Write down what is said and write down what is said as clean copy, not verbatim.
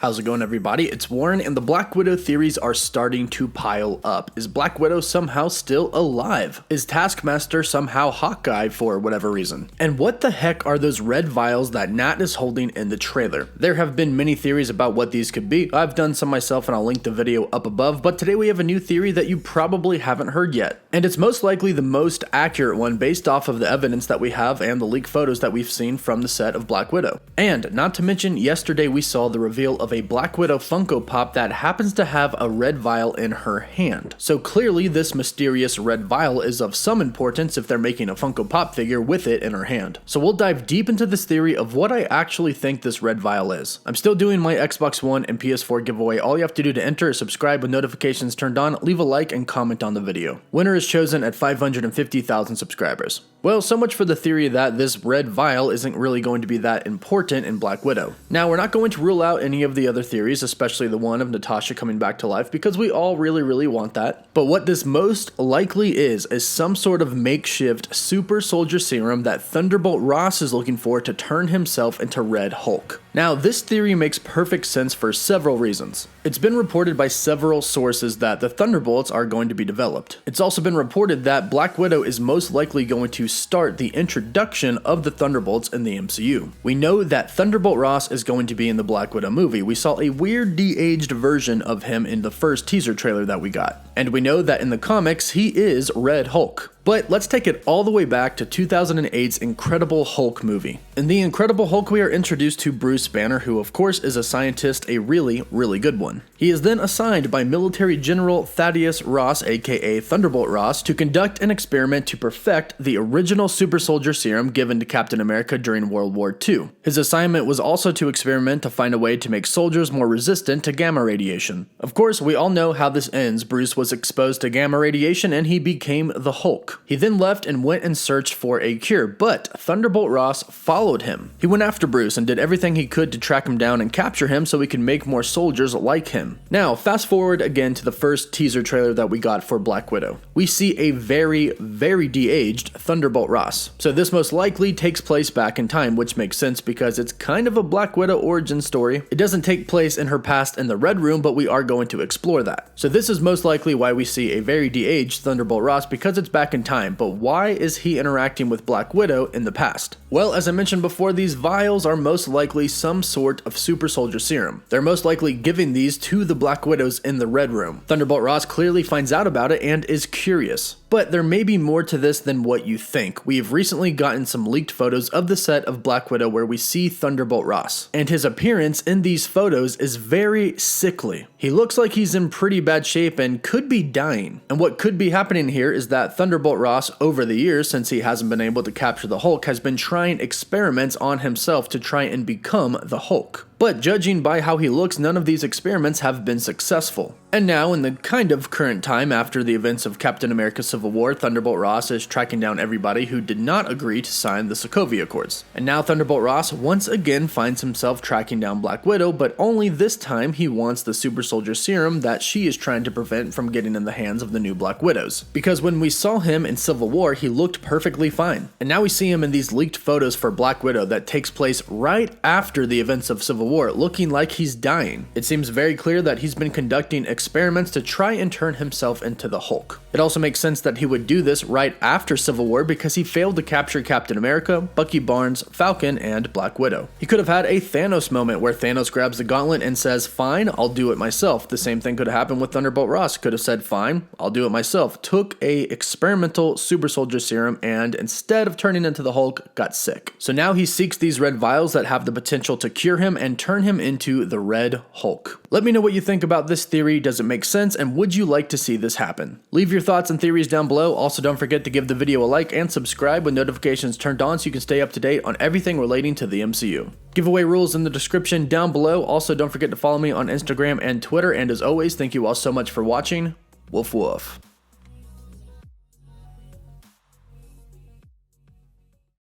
How's it going, everybody? It's Warren, and the Black Widow theories are starting to pile up. Is Black Widow somehow still alive? Is Taskmaster somehow Hawkeye for whatever reason? And what the heck are those red vials that Nat is holding in the trailer? There have been many theories about what these could be. I've done some myself and I'll link the video up above, but today we have a new theory that you probably haven't heard yet. And it's most likely the most accurate one based off of the evidence that we have and the leaked photos that we've seen from the set of Black Widow. And not to mention, yesterday we saw the reveal of a Black Widow Funko Pop that happens to have a red vial in her hand. So clearly this mysterious red vial is of some importance if they're making a Funko Pop figure with it in her hand. So we'll dive deep into this theory of what I actually think this red vial is. I'm still doing my Xbox One and PS4 giveaway. All you have to do to enter is subscribe with notifications turned on, leave a like, and comment on the video. Winner is chosen at 550,000 subscribers. Well, so much for the theory that this red vial isn't really going to be that important in Black Widow. Now, we're not going to rule out any of the other theories, especially the one of Natasha coming back to life, because we all really want that. But what this most likely is some sort of makeshift super soldier serum that Thunderbolt Ross is looking for to turn himself into Red Hulk. Now, this theory makes perfect sense for several reasons. It's been reported by several sources that the Thunderbolts are going to be developed. It's also been reported that Black Widow is most likely going to start the introduction of the Thunderbolts in the MCU. We know that Thunderbolt Ross is going to be in the Black Widow movie. We saw a weird de-aged version of him in the first teaser trailer that we got. And we know that in the comics, he is Red Hulk. But let's take it all the way back to 2008's Incredible Hulk movie. In the Incredible Hulk, we are introduced to Bruce Banner, who of course is a scientist, a really good one. He is then assigned by Military General Thaddeus Ross, aka Thunderbolt Ross, to conduct an experiment to perfect the original super soldier serum given to Captain America during World War II. His assignment was also to experiment to find a way to make soldiers more resistant to gamma radiation. Of course, we all know how this ends. Bruce was exposed to gamma radiation and he became the Hulk. He then left and went and searched for a cure, but Thunderbolt Ross followed him. He went after Bruce and did everything he could to track him down and capture him so he could make more soldiers like him. Now, fast forward again to the first teaser trailer that we got for Black Widow. We see a very de-aged Thunderbolt Ross. So this most likely takes place back in time, which makes sense because it's kind of a Black Widow origin story. It doesn't take place in her past in the Red Room, but we are going to explore that. So this is most likely why we see a very de-aged Thunderbolt Ross, because it's back in time. But why is he interacting with Black Widow in the past? Well, as I mentioned before, these vials are most likely some sort of super soldier serum. They're most likely giving these to the Black Widows in the Red Room. Thunderbolt Ross clearly finds out about it and is curious. But there may be more to this than what you think. We've recently gotten some leaked photos of the set of Black Widow where we see Thunderbolt Ross. And his appearance in these photos is very sickly. He looks like he's in pretty bad shape and could be dying. And what could be happening here is that Thunderbolt Ross, over the years, since he hasn't been able to capture the Hulk, has been trying experiments on himself to try and become the Hulk. But judging by how he looks, none of these experiments have been successful. And now, in the kind of current time after the events of Captain America Civil War, Thunderbolt Ross is tracking down everybody who did not agree to sign the Sokovia Accords. And now Thunderbolt Ross once again finds himself tracking down Black Widow, but only this time he wants the super soldier serum that she is trying to prevent from getting in the hands of the new Black Widows. Because when we saw him in Civil War, he looked perfectly fine. And now we see him in these leaked photos for Black Widow that takes place right after the events of Civil War, looking like he's dying. It seems very clear that he's been conducting experiments to try and turn himself into the Hulk. It also makes sense that he would do this right after Civil War because he failed to capture Captain America, Bucky Barnes, Falcon, and Black Widow. He could have had a Thanos moment where Thanos grabs the gauntlet and says, "Fine, I'll do it myself." The same thing could have happened with Thunderbolt Ross. Could have said, "Fine, I'll do it myself." Took a experimental super soldier serum and instead of turning into the Hulk, got sick. So now he seeks these red vials that have the potential to cure him and turn him into the Red Hulk. Let me know what you think about this theory. Does it make sense? And would you like to see this happen? Leave your thoughts and theories down below. Also, don't forget to give the video a like and subscribe with notifications turned on so you can stay up to date on everything relating to the MCU. Giveaway rules in the description down below. Also, don't forget to follow me on Instagram and Twitter. And as always, thank you all so much for watching. Woof woof.